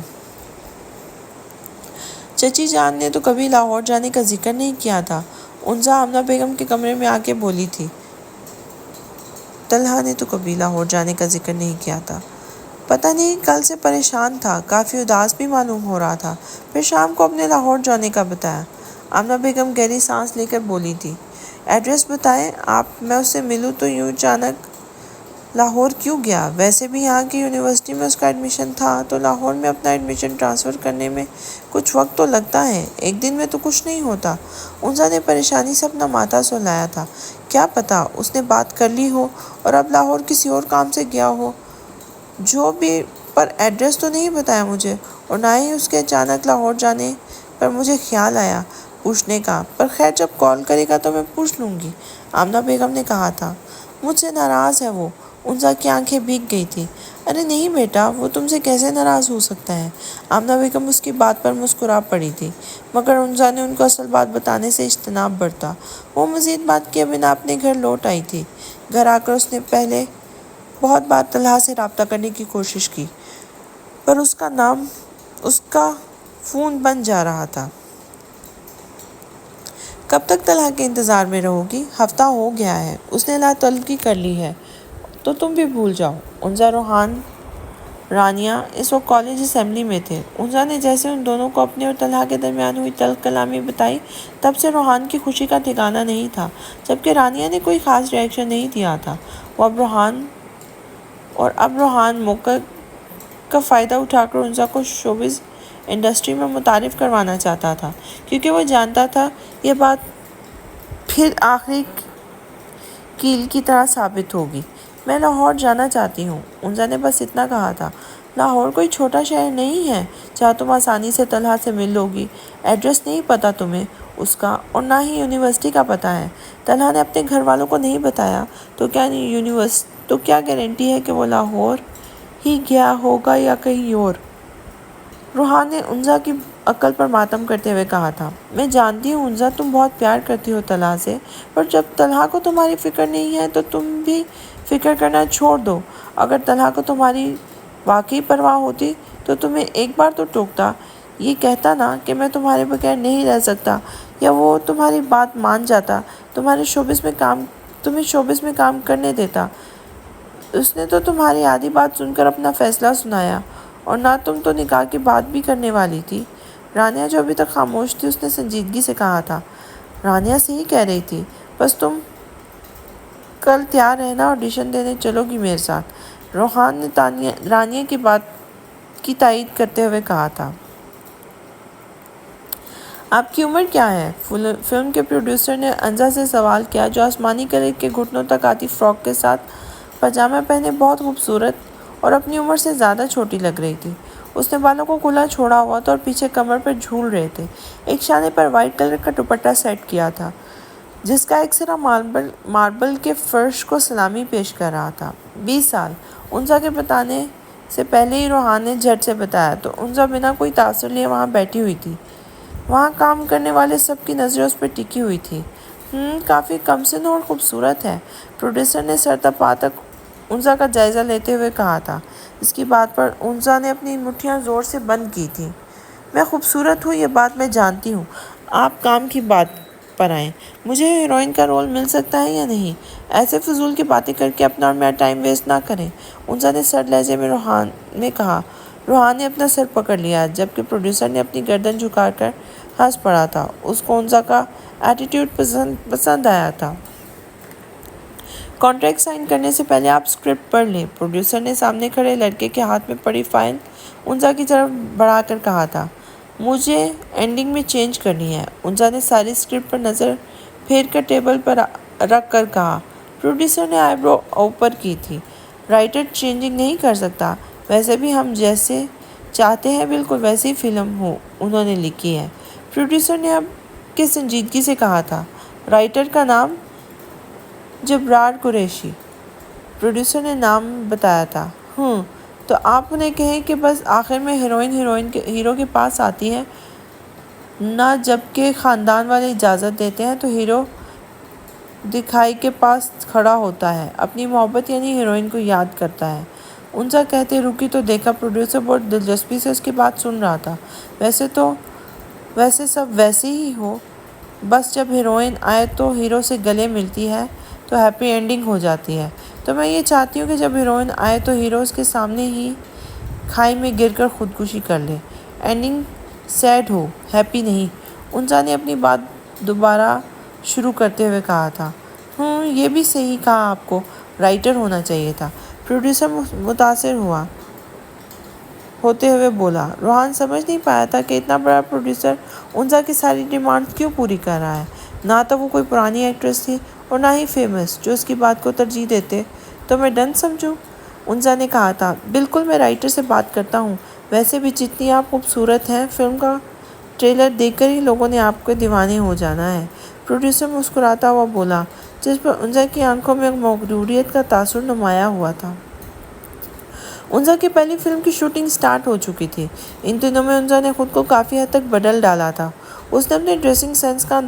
چچی جان نے تو کبھی لاہور جانے کا ذکر نہیں کیا تھا، انزا آمنہ بیگم کے کمرے میں آ کے بولی تھی۔ طلحہ نے تو کبھی لاہور جانے کا ذکر نہیں کیا تھا۔ پتہ نہیں، کل سے پریشان تھا، کافی اداس بھی معلوم ہو رہا تھا، پھر شام کو اپنے لاہور جانے کا بتایا۔ آمنہ بیگم گہری سانس لے کر بولی تھی۔ ایڈریس بتائیں آپ، میں اس سے ملوں تو یوں اچانک لاہور کیوں گیا؟ ویسے بھی یہاں کی یونیورسٹی میں اس کا ایڈمیشن تھا تو لاہور میں اپنا ایڈمیشن ٹرانسفر کرنے میں کچھ وقت تو لگتا ہے، ایک دن میں تو کچھ نہیں ہوتا۔ انزا نے پریشانی سے اپنا ماتھا سہلایا تھا۔ کیا پتہ اس نے بات کر لی ہو اور اب لاہور کسی اور کام سے گیا ہو، جو بھی، پر ایڈریس تو نہیں بتایا مجھے، اور نہ ہی اس کے اچانک لاہور جانے پر مجھے خیال آیا پوچھنے کا، پر خیر جب کال کرے گا تو میں پوچھ لوں گی، آمنہ بیگم نے کہا تھا۔ مجھ سے ناراض ہے وہ؟ انزا کی آنکھیں بھیگ گئی تھیں۔ ارے نہیں بیٹا، وہ تم سے کیسے ناراض ہو سکتا ہے؟ آمنہ بیگم اس کی بات پر مسکرا پڑی تھی، مگر انزا نے ان کو اصل بات بتانے سے اجتناب برتا۔ وہ مزید بات کیے بنا اپنے گھر لوٹ آئی تھی۔ گھر آ کر اس نے پہلے بہت بار طلحہ سے رابطہ کرنے کی کوشش کی، پر اس کا فون بند جا رہا تھا۔ کب تک طلحہ کے انتظار میں رہو گی؟ ہفتہ ہو گیا ہے، اس نے لا طلبگی کر لی ہے تو تم بھی بھول جاؤ۔ انزا، روحان، رانیہ اس وقت کالج اسمبلی میں تھے۔ انزا نے جیسے ان دونوں کو اپنے اور طلحہ کے درمیان ہوئی تلخ کلامی بتائی تب سے روحان کی خوشی کا ٹھکانہ نہیں تھا، جبکہ رانیہ نے کوئی خاص ری ایکشن نہیں دیا تھا۔ وہ اب روحان موقع کا فائدہ اٹھا کر انزا کو شوبز انڈسٹری میں متعارف کروانا چاہتا تھا، کیونکہ وہ جانتا تھا یہ بات پھر آخری کیل کی طرح ثابت ہوگی۔ میں لاہور جانا چاہتی ہوں۔ اونزا نے بس اتنا کہا تھا۔ لاہور کوئی چھوٹا شہر نہیں ہے جہاں تم آسانی سے طلحہ سے مل لو گی۔ ایڈریس نہیں پتہ تمہیں اس کا، اور نہ ہی یونیورسٹی کا پتہ ہے۔ طلحہ نے اپنے گھر والوں کو نہیں بتایا تو کیا گارنٹی ہے کہ وہ لاہور ہی گیا ہوگا یا کہیں اور؟ روحان نے اونزا کی عقل پر ماتم کرتے ہوئے کہا تھا۔ میں جانتی ہوں اونزا، تم بہت پیار کرتی ہو طلحہ سے، پر جب طلحہ کو تمہاری فکر نہیں ہے تو تم بھی فکر کرنا چھوڑ دو۔ اگر طلحہ کو تمہاری واقعی پرواہ ہوتی تو تمہیں ایک بار تو ٹوکتا، یہ کہتا نا کہ میں تمہارے بغیر نہیں رہ سکتا، یا وہ تمہاری بات مان جاتا، تمہیں شوبز میں کام کرنے دیتا۔ اس نے تو تمہاری آدھی بات سن کر اپنا فیصلہ سنایا، اور نہ تم تو نکاح کی بات بھی کرنے والی تھی۔ رانیہ جو ابھی تک خاموش تھی، اس نے سنجیدگی سے کہا تھا۔ رانیہ صحیح کہہ رہی تھی، بس تم کل تیار رہنا، آڈیشن دینے چلو گی میرے ساتھ۔ روحان نے رانیہ کی بات کی تائید کرتے ہوئے کہا تھا۔ آپ کی عمر کیا ہے؟ فلم کے پروڈیوسر نے انزا سے سوال کیا، جو آسمانی کلر کے گھٹنوں تک آتی فراک کے ساتھ پاجامہ پہنے بہت خوبصورت اور اپنی عمر سے زیادہ چھوٹی لگ رہی تھی۔ اس نے بالوں کو کھلا چھوڑا ہوا تھا اور پیچھے کمر پر جھول رہے تھے۔ ایک شانے پر وائٹ کلر کا دوپٹہ سیٹ کیا تھا، جس کا ایک سرا ماربل کے فرش کو سلامی پیش کر رہا تھا۔ 20 سال، اونزا کے بتانے سے پہلے ہی روحان نے جھٹ سے بتایا تو اونزا بنا کوئی تاثر لیے وہاں بیٹھی ہوئی تھی۔ وہاں کام کرنے والے سب کی نظریں اس پر ٹکی ہوئی تھی۔ کافی کم سن اور خوبصورت ہے، پروڈیوسر نے سر تا پا تک اونزا کا جائزہ لیتے ہوئے کہا تھا۔ اس کی بات پر اونزا نے اپنی مٹھیاں زور سے بند کی تھیں۔ میں خوبصورت ہوں، یہ بات میں جانتی ہوں۔ آپ کام کی بات پر آئیں، مجھے ہیروئن کا رول مل سکتا ہے یا نہیں؟ ایسے فضول کی باتیں کر کے اپنا اور میرا ٹائم ویسٹ نہ کریں، اونزا نے سرد لہجے میں روحان نے کہا۔ روحان نے اپنا سر پکڑ لیا، جبکہ پروڈیوسر نے اپنی گردن جھکا کر ہنس پڑا تھا۔ اس کو اونزا کا ایٹیٹیوڈ پسند آیا تھا۔ کانٹریکٹ سائن کرنے سے پہلے آپ اسکرپٹ پڑھ لیں، پروڈیوسر نے سامنے کھڑے لڑکے کے ہاتھ میں پڑی فائل اونزا کی طرف بڑھا کر کہا تھا۔ مجھے اینڈنگ میں چینج کرنی ہے۔ اونزا نے ساری اسکرپٹ پر نظر پھیر کر ٹیبل پر رکھ کر کہا۔ پروڈیوسر نے آئی برو اوپر کی تھی۔ رائٹر چینجنگ نہیں کر سکتا، ویسے بھی ہم جیسے چاہتے ہیں بالکل ویسی فلم ہو انہوں نے لکھی ہے۔ پروڈیوسر نے اب کے سنجیدگی سے کہا تھا۔ رائٹر کا نام؟ جبرار قریشی، پروڈیوسر نے نام بتایا تھا۔ تو آپ انہیں کہیں کہ بس آخر میں ہیروئن ہیرو کے پاس آتی ہے نہ، جب کہ خاندان والے اجازت دیتے ہیں تو ہیرو دکھائی کے پاس کھڑا ہوتا ہے، اپنی محبت یعنی ہیروئن کو یاد کرتا ہے۔ اونزا کہتے رکی تو دیکھا پروڈیوسر بہت دلچسپی سے اس کی بات سن رہا تھا۔ ویسے سب ویسے ہی ہو، بس جب ہیروئن آئے تو ہیرو سے گلے ملتی ہے تو ہیپی اینڈنگ ہو جاتی ہے۔ تو میں یہ چاہتی ہوں کہ جب ہیروئن آئے تو ہیرو اس کے سامنے ہی کھائی میں گر کر خودکشی کر لے۔ اینڈنگ سیڈ ہو، ہیپی نہیں۔ اونزا نے اپنی بات دوبارہ شروع کرتے ہوئے کہا تھا۔ یہ بھی صحیح کہا، آپ کو رائٹر ہونا چاہیے تھا۔ پروڈیوسر متاثر ہوتے ہوئے بولا۔ روحان سمجھ نہیں پایا تھا کہ اتنا بڑا پروڈیوسر اونزا کی ساری ڈیمانڈز کیوں پوری کر رہا ہے۔ نہ تو وہ کوئی پرانی ایکٹریس تھی اور نہ ہی فیمس جو اس کی بات کو ترجیح دیتے۔ تو میں ڈن سمجھوں؟ اونزا نے کہا تھا۔ بالکل، میں رائٹر سے بات کرتا ہوں۔ ویسے بھی جتنی آپ خوبصورت ہیں، فلم کا ٹریلر دیکھ کر ہی لوگوں نے آپ کے دیوانے ہو جانا ہے۔ پروڈیوسر مسکراتا ہوا بولا، جس پر اونزا کی آنکھوں میں مغروریت کا تاثر نمایاں ہوا تھا۔ اونزا کی پہلی فلم کی شوٹنگ سٹارٹ ہو چکی تھی۔ ان دنوں میں اونزا نے خود کو کافی حد تک بدل ڈالا تھا۔ اس نے اپنے ڈریسنگ سینس کا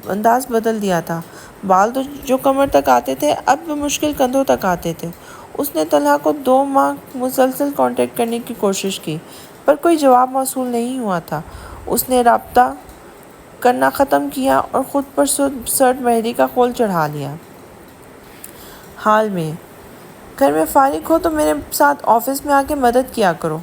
انداز بدل دیا تھا۔ بال جو کمر تک آتے تھے اب بمشکل کندھوں تک آتے تھے۔ اس نے طلحہ کو 2 ماہ مسلسل کانٹیکٹ کرنے کی کوشش کی، پر کوئی جواب موصول نہیں ہوا تھا۔ اس نے رابطہ کرنا ختم کیا اور خود پر سرد مہری کا خول چڑھا لیا۔ حال میں گھر میں فارغ ہو تو میرے ساتھ آفس میں آ کے مدد کیا کرو،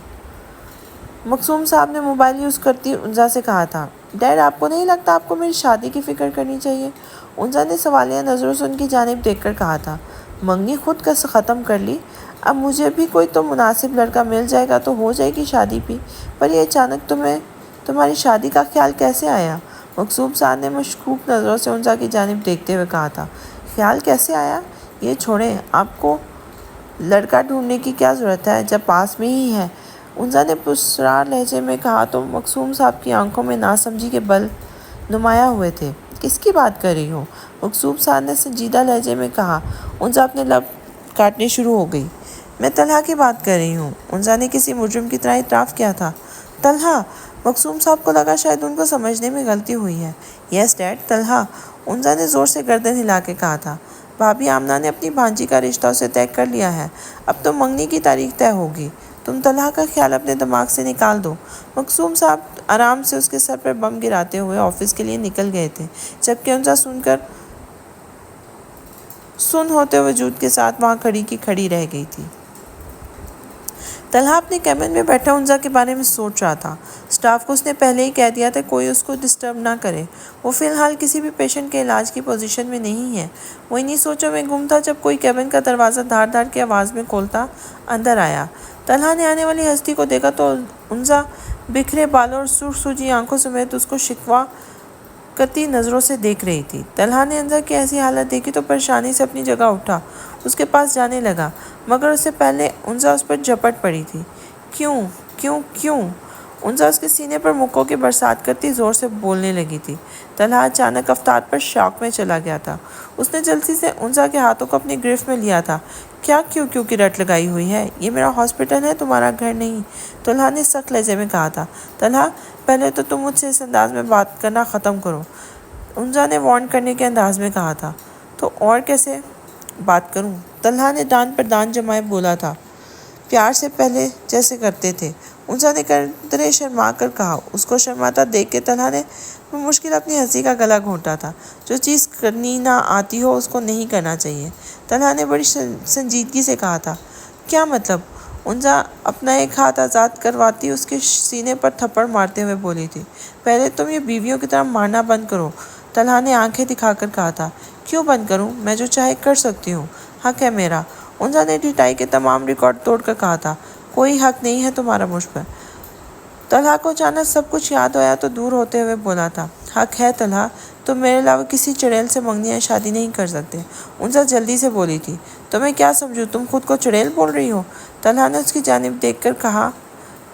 مقصوم صاحب نے موبائل یوز کرتی اونزا سے کہا تھا۔ ڈیڈ، آپ کو نہیں لگتا آپ کو میری شادی کی فکر کرنی چاہیے؟ اونزا نے سوالیہ نظروں سے ان کی جانب دیکھ کر کہا تھا۔ منگنی خود کا ختم کر لی، اب مجھے بھی کوئی تو مناسب لڑکا مل جائے گا تو ہو جائے گی شادی بھی، پر یہ اچانک تمہیں تمہاری شادی کا خیال کیسے آیا؟ مقصوم صاحب نے مشکوک نظروں سے انزا کی جانب دیکھتے ہوئے کہا تھا، خیال کیسے آیا؟ یہ چھوڑیں، آپ کو لڑکا ڈھونڈنے کی کیا ضرورت ہے جب پاس میں ہی ہے؟ انزا نے پراسرار لہجے میں کہا تو مقصوم صاحب کی آنکھوں میں ناسمجھی کے بل نمایاں ہوئے تھے۔ کس کی بات کر رہی ہو؟ مقصوم صاحب نے سنجیدہ لہجے میں کہا۔ انزا اپنے لب کاٹنے شروع ہو گئی۔ میں طلحہ کی بات کر رہی ہوں، انزا نے کسی مجرم کی طرح اعتراف کیا تھا۔ طلحہ؟ مقصوم صاحب کو لگا شاید ان کو سمجھنے میں غلطی ہوئی ہے۔ یس ڈیڈ، طلحہ، انزا نے زور سے گردن ہلا کے کہا تھا۔ بھابھی آمنہ نے اپنی بھانجی کا رشتہ اسے طے کر لیا ہے، اب تو منگنی کی تاریخ طے ہوگی۔ تم طلحہ کا خیال اپنے دماغ سے نکال دو۔ مقصوم صاحب آرام سے اس کے سر پر بم گراتے ہوئے آفس کے لیے نکل گئے تھے، جبکہ انزا سن ہوتے وجود کے ساتھ وہاں کھڑی کی کھڑی رہ گئی تھی۔ طلحہ اپنے کیبن میں بیٹھا انزا کے بارے میں سوچ رہا تھا۔ اسٹاف کو اس نے پہلے ہی کہہ دیا تھا کوئی اس کو ڈسٹرب نہ کرے، وہ فی الحال کسی بھی پیشنٹ کے علاج کی پوزیشن میں نہیں ہے۔ وہ انہی سوچوں میں گم تھا جب کوئی کیبن کا دروازہ دھاڑ دھاڑ کی آواز میں کھولتا اندر آیا۔ طلحہ نے آنے والی ہستی کو دیکھا تو انزا بکھرے بالوں اور سرخ سوجی آنکھوں سمیت اس کو شکوہ کرتی نظروں سے دیکھ رہی تھی۔ طلحہ نے انزا کی ایسی حالت دیکھی تو پریشانی سے اپنی جگہ اٹھا، اس کے پاس جانے لگا، مگر اس سے پہلے انزا اس پر جھپٹ پڑی تھی۔ کیوں کیوں کیوں؟ انزا اس کے سینے پر مکوں کی برسات کرتی زور سے بولنے لگی تھی۔ طلحہ اچانک افطار پر شاک میں چلا گیا تھا۔ اس نے جلدی سے انزا کے ہاتھوں کو اپنی گرفت میں لیا تھا۔ کیا کیوں کی رٹ لگائی ہوئی ہے؟ یہ میرا ہاسپٹل ہے، تمہارا گھر نہیں، طلحہ نے سخت لہجے میں کہا تھا۔ طلحہ، پہلے تو تم مجھ سے اس انداز میں بات کرنا ختم کرو، انزا نے وارن کرنے کے انداز میں کہا تھا۔ تو اور کیسے بات کروں؟ طلحہ نے دان پر دان جمائے بولا تھا۔ پیار سے پہلے جیسے کرتے تھے، انزا نے قدرے شرما کر کہا۔ اس کو شرماتا دیکھ کے طلحہ نے بمشکل اپنی ہنسی کا گلا گھونٹا تھا۔ جو چیز کرنی نہ آتی ہو اس کو نہیں کرنا چاہیے، طلحہ نے بڑی سنجیدگی سے کہا تھا۔ کیا مطلب؟ انزا اپنا ایک ہاتھ آزاد کرواتی اس کے سینے پر تھپڑ مارتے ہوئے بولی تھی۔ پہلے تم یہ بیویوں کی طرح مارنا بند کرو، طلحہ نے آنکھیں دکھا کر کہا تھا۔ کیوں بند کروں؟ میں جو چاہے کر سکتی ہوں، حق ہے میرا، انزا نے ڈھٹائی کے تمام ریکارڈ توڑ کر کہا تھا۔ کوئی حق نہیں ہے تمہارا مجھ پر۔ طلحہ کو اچانک سب کچھ یاد آیا تو دور ہوتے ہوئے بولا تھا۔ حق ہے طلحہ، تم میرے علاوہ کسی چڑیل سے منگنی یا شادی نہیں کر سکتے، انزا جلدی سے بولی تھی۔ تو میں کیا سمجھوں، تم خود کو چڑیل بول رہی ہو؟ طلحہ نے اس کی جانب دیکھ کر کہا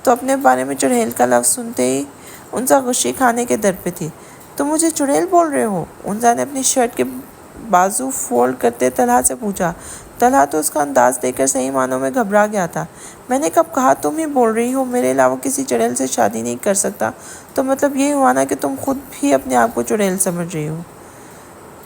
تو اپنے بارے میں چڑیل کا لفظ سنتے ہی انزا غشی کھانے کے در پہ تھی۔ تم مجھے چڑیل بول رہے ہو؟ انزا نے اپنی شرٹ کے بازو فولڈ کرتے طلحہ سے پوچھا۔ طلحہ تو اس کا انداز دیکھ کر صحیح معنوں میں گھبرا گیا تھا۔ میں نے کب کہا تم ہی بول رہی ہو میرے علاوہ کسی چڑیل سے شادی نہیں کر سکتا؟ تو مطلب یہ ہوا نا کہ تم خود بھی اپنے آپ کو چڑیل سمجھ رہی ہو؟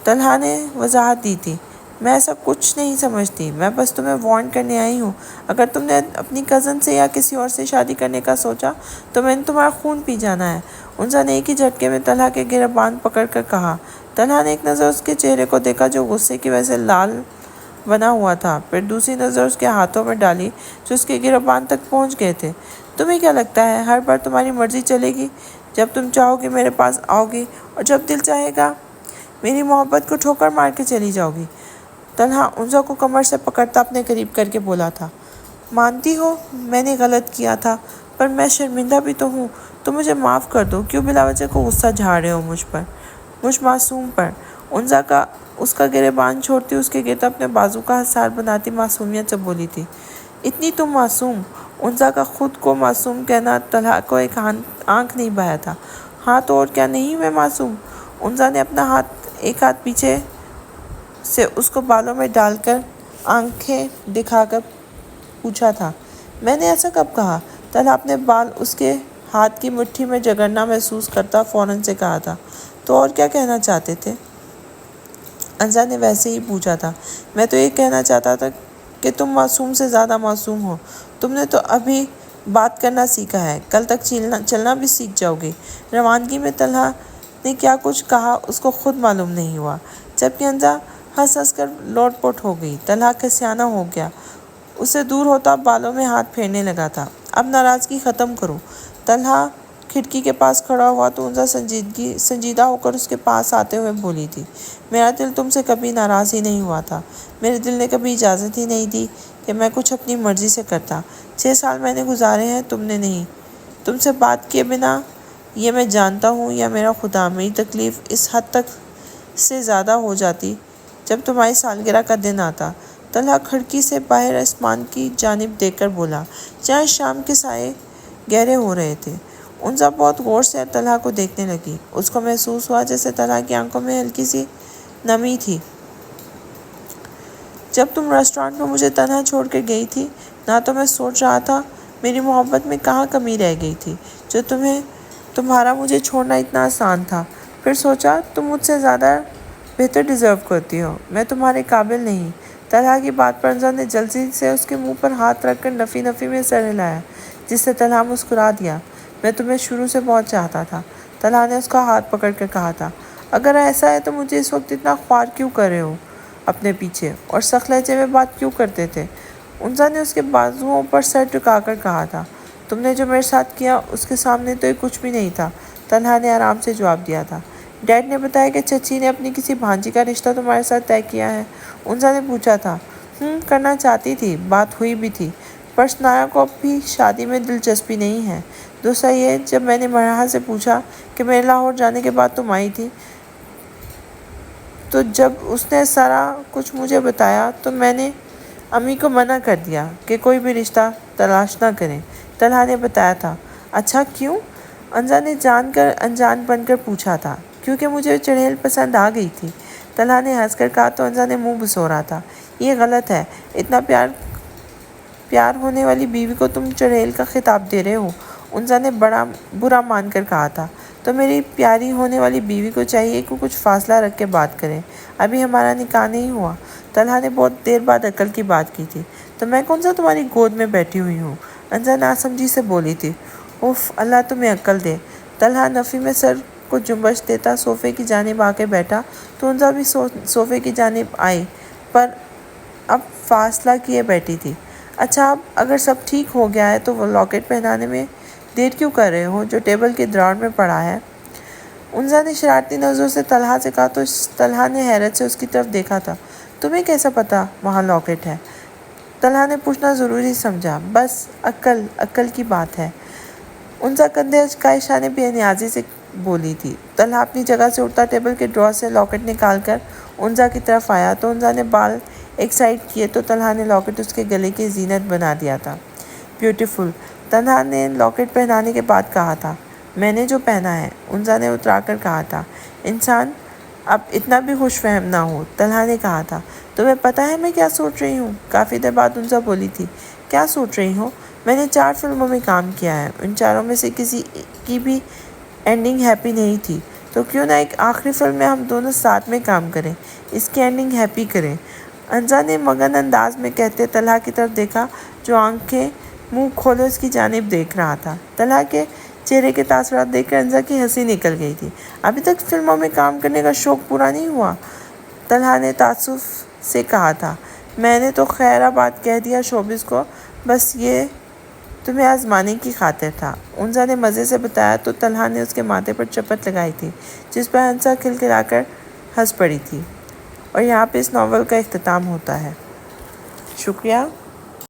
طلحہ نے وضاحت دی تھی۔ میں ایسا کچھ نہیں سمجھتی، میں بس تمہیں وارن کرنے آئی ہوں۔ اگر تم نے اپنی کزن سے یا کسی اور سے شادی کرنے کا سوچا تو میں نے تمہارا خون پی جانا ہے، انزا نے ایک ہی جھٹکے میں طلحہ کے گریبان پکڑ کر کہا۔ طلحہ نے ایک نظر اس کے چہرے کو دیکھا جو غصے کی وجہ سے لال بنا ہوا تھا، پھر دوسری نظر اس کے ہاتھوں میں ڈالی جو اس کے گریبان تک پہنچ گئے تھے۔ تمہیں کیا لگتا ہے ہر بار تمہاری مرضی چلے گی؟ جب تم چاہو گی میرے پاس آؤ گی اور جب دل چاہے گا میری محبت کو ٹھوکر مار کے چلی جاؤ گی؟ طلحہ انزا کو کمر سے پکڑتا اپنے قریب کر کے بولا تھا۔ مانتی ہو میں نے غلط کیا تھا، پر میں شرمندہ بھی تو ہوں، تو مجھے معاف کر دو۔ کیوں بلا وجہ کو غصہ جھاڑ رہے ہو مجھ معصوم پر؟ انزا کا اس کا گریبان چھوڑتی اس کے گرد اپنے بازو کا حصار بناتی معصومیت سے بولی تھی۔ اتنی تم معصوم؟ انزا کا خود کو معصوم کہنا طلحہ کو ایک آنکھ نہیں بہا تھا۔ ہاں تو اور کیا، نہیں میں معصوم؟ انزا نے اپنا ایک ہاتھ پیچھے سے اس کو بالوں میں ڈال کر آنکھیں دکھا کر پوچھا تھا۔ میں نے ایسا کب کہا؟ طلحہ اپنے بال اس کے ہاتھ کی مٹھی میں جگرنا محسوس کرتا فوراً سے کہا تھا۔ تو اور کیا کہنا چاہتے تھے؟ انزا نے ویسے ہی پوچھا تھا۔ میں تو یہ کہنا چاہتا تھا کہ تم معصوم سے زیادہ معصوم ہو، تم نے تو ابھی بات کرنا سیکھا ہے، کل تک چلنا بھی سیکھ جاؤ گی۔ روانگی میں طلحہ نے کیا کچھ کہا اس کو خود معلوم نہیں ہوا، جبکہ انزا ہنس کر لوٹ پوٹ ہو گئی۔ طلحہ کسیانہ ہو گیا، اس سے دور ہوتا بالوں میں ہاتھ پھیرنے لگا تھا۔ اب ناراضگی ختم کرو۔ طلحہ کھڑکی کے پاس کھڑا ہوا تو انزا سنجیدہ ہو کر اس کے پاس آتے ہوئے بولی تھی۔ میرا دل تم سے کبھی ناراض ہی نہیں ہوا تھا، میرے دل نے کبھی اجازت ہی نہیں دی کہ میں کچھ اپنی مرضی سے کرتا۔ 6 سال میں نے گزارے ہیں، تم نے نہیں۔ تم سے بات کیے بنا یہ میں جانتا ہوں یا میرا خدا، میری تکلیف اس حد تک سے زیادہ ہو جاتی جب تمہاری سالگرہ کا دن آتا۔ طلحہ کھڑکی سے باہر آسمان کی جانب دیکھ کر بولا، جہاں شام کے سائے گہرے ہو رہے تھے۔ انزا بہت غور سے طلحہ کو دیکھنے لگی۔ اس کو محسوس ہوا جیسے طلحہ کی آنکھوں میں ہلکی سی نمی تھی۔ جب تم ریسٹورانٹ میں مجھے تنہا چھوڑ کے گئی تھی نہ، تو میں سوچ رہا تھا میری محبت میں کہاں کمی رہ گئی تھی جو تمہارا مجھے چھوڑنا اتنا آسان تھا۔ پھر سوچا تم مجھ سے زیادہ بہتر ڈیزرو کرتی ہو، میں تمہارے قابل نہیں۔ طلحہ کی بات پر انزا نے جلدی سے اس کے منہ پر ہاتھ رکھ کر نفی نفی میں سر ہلایا، جس سے طلحہ مسکرا دیا۔ میں تمہیں شروع سے بہت چاہتا تھا، طلحہ نے اس کا ہاتھ پکڑ کر کہا تھا۔ اگر ایسا ہے تو مجھے اس وقت اتنا خوار کیوں کر رہے ہو اپنے پیچھے، اور سخت لہجے میں بات کیوں کرتے تھے؟ انزا نے اس کے بازوؤں پر سر ٹکا کر کہا تھا۔ تم نے جو میرے ساتھ کیا اس کے سامنے تو یہ کچھ بھی نہیں تھا، طلحہ نے آرام سے جواب دیا تھا۔ ڈیڈ نے بتایا کہ چچی نے اپنی کسی بھانجی کا رشتہ تمہارے ساتھ طے کیا ہے؟ انزا نے پوچھا تھا۔ کرنا چاہتی تھی، بات ہوئی بھی تھی، پر ثنایا کو اب بھی شادی میں دلچسپی نہیں ہے۔ دوسرا یہ، جب میں نے مرحا سے پوچھا کہ میرے لاہور جانے کے بعد تم آئی تھی، تو جب اس نے سارا کچھ مجھے بتایا تو میں نے امی کو منع کر دیا کہ کوئی بھی رشتہ تلاش نہ کریں، طلحہ نے بتایا تھا۔ اچھا کیوں؟ انزا نے جان کر انجان بن کر پوچھا تھا۔ کیونکہ مجھے چڑیل پسند آ گئی تھی، طلحہ نے ہنس کر کہا تو انزا نے منہ بسورا تھا۔ یہ غلط ہے، اتنا پیار ہونے والی بیوی کو تم چڑیل کا خطاب دے رہے ہو، انزا نے بڑا برا مان کر کہا تھا۔ تو میری پیاری ہونے والی بیوی کو چاہیے کہ کچھ فاصلہ رکھ کے بات کریں، ابھی ہمارا نکاح نہیں ہوا۔ طلحہ نے بہت دیر بعد عقل کی بات کی تھی۔ تو میں کون سا تمہاری گود میں بیٹھی ہوئی ہوں؟ انزا ناسمجھی سے بولی تھی۔ اف، اللہ تمہیں عقل دے۔ طلحہ نفی میں سر کو جنبش دیتا صوفے کی جانب آ کے بیٹھا تو انزا بھی صوفے کی جانب آئی، پر اب فاصلہ کیے بیٹھی تھی۔ اچھا، اب اگر سب ٹھیک ہو گیا ہے تو وہ لاکٹ پہنانے میں دیر کیوں کر رہے ہو جو ٹیبل کے ڈراور میں پڑا ہے؟ انزا نے شرارتی نظروں سے طلحہ سے کہا تو طلحہ نے حیرت سے اس کی طرف دیکھا تھا۔ تمہیں کیسا پتا وہاں لاکٹ ہے؟ طلحہ نے پوچھنا ضروری سمجھا۔ بس عقل کی بات ہے، انزا کندھے اچکائے شانے بے نیازی سے بولی تھی۔ طلحہ اپنی جگہ سے اٹھتا ٹیبل کے ڈراور سے لاکٹ نکال کر انزا کی طرف آیا تو انزا نے بال ایک سائڈ کیے تو طلحہ نے لاکٹ اس کے گلے کی زینت بنا دیا تھا۔ بیوٹیفل، طلحہ نے لاکٹ پہنانے کے بعد کہا تھا۔ میں نے جو پہنا ہے، انزا نے اترا کر کہا تھا۔ انسان اب اتنا بھی خوش فہم نہ ہو، طلحہ نے کہا تھا۔ تمہیں پتہ ہے میں کیا سوچ رہی ہوں؟ کافی دیر بعد انزا بولی تھی۔ کیا سوچ رہی ہو؟ میں نے 4 فلموں میں کام کیا ہے، ان چاروں میں سے کسی کی بھی اینڈنگ ہیپی نہیں تھی، تو کیوں نہ ایک آخری فلم میں ہم دونوں ساتھ میں کام کریں، اس کی اینڈنگ ہیپی کریں۔ انزا نے مگن انداز میں کہتے طلحہ کی طرف دیکھا جو آنکھیں منہ کھولے اس کی جانب دیکھ رہا تھا۔ طلحہ کے چہرے کے تاثرات دیکھ کر انزا کی ہنسی نکل گئی تھی۔ ابھی تک فلموں میں کام کرنے کا شوق پورا نہیں ہوا؟ طلحہ نے تعصب سے کہا تھا۔ میں نے تو خیر آباد کہہ دیا شوبز کو، بس یہ تمہیں آزمانے کی خاطر تھا، انزا نے مزے سے بتایا تو طلحہ نے اس کے ماتھے پر چپت لگائی تھی، جس پر انزا کھلکھلا کر ہنس پڑی تھی۔ اور یہاں پہ اس ناول کا اختتام ہوتا ہے۔ شکریہ۔